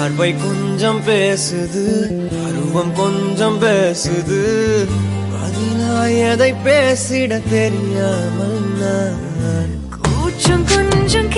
பார்வை கொஞ்சம் பேசுது, பருவம் கொஞ்சம் பேசுது, பதிலாய் எதை பேசிட தெரியாமல் நான் கூச்சம் கொஞ்சம்